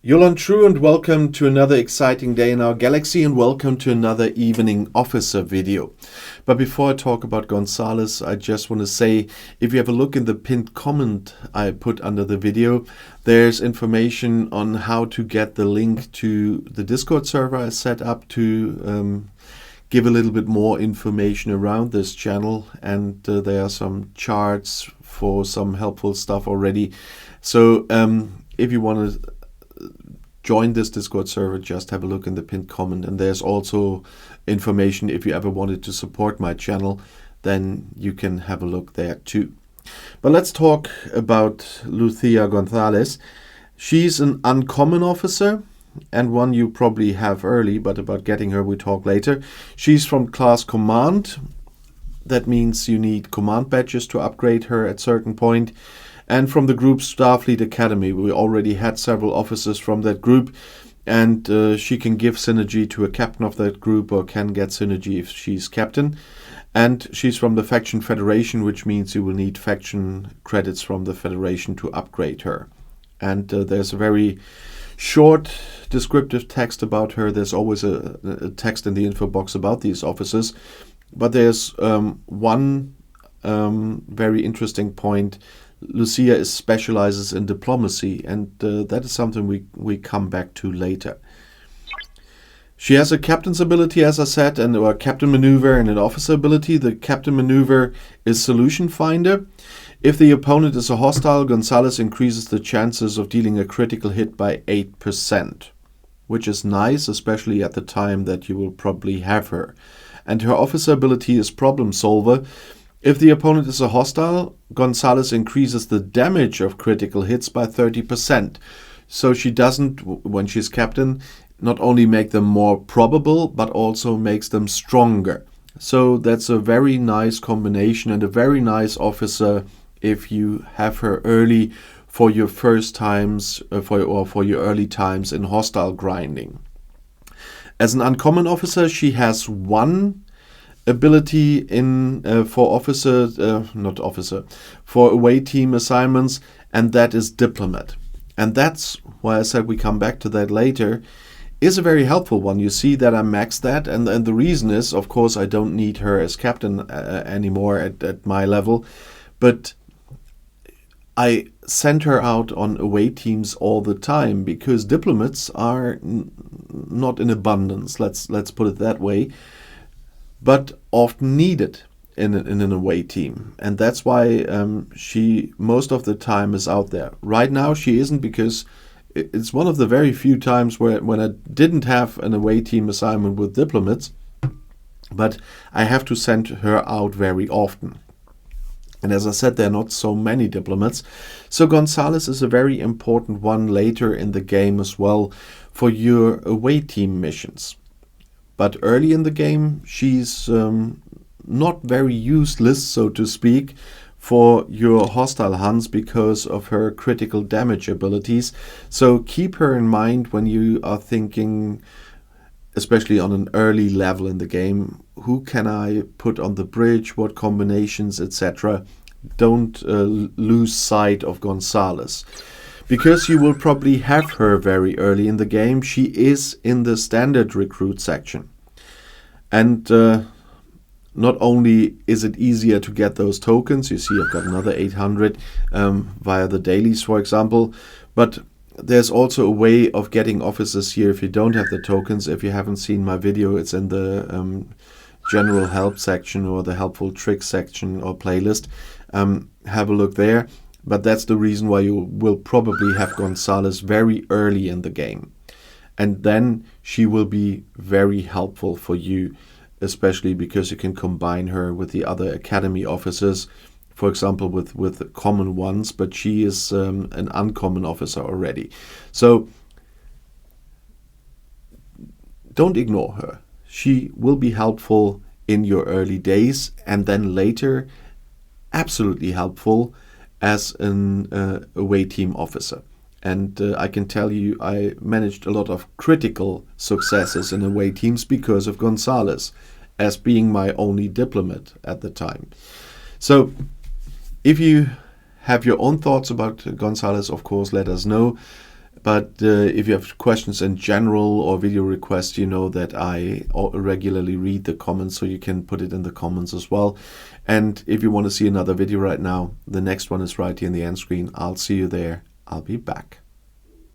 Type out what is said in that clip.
Yolan True, and welcome to another exciting day in our galaxy, and welcome to another evening officer video. But before I talk about Gonzales, I just want to say, if you have a look in the pinned comment I put under the video, there's information on how to get the link to the Discord server I set up to give a little bit more information around this channel, and there are some charts for some helpful stuff already. So if you want to join this Discord server, just have a look in the pinned comment, and there's also information if you ever wanted to support my channel, then you can have a look there too. But let's talk about Lucia Gonzales. She's an uncommon officer and one you probably have early, but about getting her we talk later. She's from class command. That means you need command badges to upgrade her at certain point. And from the group Starfleet Academy, we already had several officers from that group, and she can give synergy to a captain of that group, or can get synergy if she's captain. And she's from the Faction Federation, which means you will need faction credits from the Federation to upgrade her. And there's a very short descriptive text about her. There's always a text in the info box about these officers, but there's one very interesting point. Lucia specializes in diplomacy, and that is something we come back to later. She has a captain's ability, as I said, and a captain maneuver and an officer ability. The captain maneuver is solution finder. If the opponent is a hostile, Gonzales increases the chances of dealing a critical hit by 8%, which is nice, especially at the time that you will probably have her. And her officer ability is problem solver. If the opponent is a hostile, Gonzales increases the damage of critical hits by 30%. So she doesn't, when she's captain, not only make them more probable, but also makes them stronger. So that's a very nice combination and a very nice officer if you have her early for your first times, for your early times in hostile grinding. As an uncommon officer, she has one ability in for away team assignments, and that is diplomat. And that's why I said we come back to that later. Is a very helpful one. You see that I maxed that, and the reason is, of course, I don't need her as captain anymore at my level, but I send her out on away teams all the time because diplomats are not in abundance. Let's put it that way. But often needed in an away team. And that's why she most of the time is out there. Right now she isn't, because it's one of the very few times when I didn't have an away team assignment with diplomats, but I have to send her out very often. And as I said, there are not so many diplomats. So Gonzales is a very important one later in the game as well for your away team missions. But early in the game, she's not very useless, so to speak, for your hostile hunts because of her critical damage abilities. So keep her in mind when you are thinking, especially on an early level in the game, who can I put on the bridge, what combinations, etc. Don't lose sight of Gonzales. Because you will probably have her very early in the game, she is in the standard recruit section. And not only is it easier to get those tokens, you see I've got another 800 via the dailies, for example, but there's also a way of getting officers here if you don't have the tokens. If you haven't seen my video, it's in the general help section or the helpful tricks section or playlist. Have a look there. But that's the reason why you will probably have Gonzales very early in the game. And then she will be very helpful for you, especially because you can combine her with the other academy officers, for example, with common ones, but she is an uncommon officer already. So don't ignore her. She will be helpful in your early days, and then later absolutely helpful as an away team officer. And I can tell you I managed a lot of critical successes in away teams because of Gonzales, as being my only diplomat at the time. So if you have your own thoughts about Gonzales, of course, let us know. But if you have questions in general or video requests, you know that I regularly read the comments, so you can put it in the comments as well. And if you want to see another video right now, the next one is right here in the end screen. I'll see you there. I'll be back.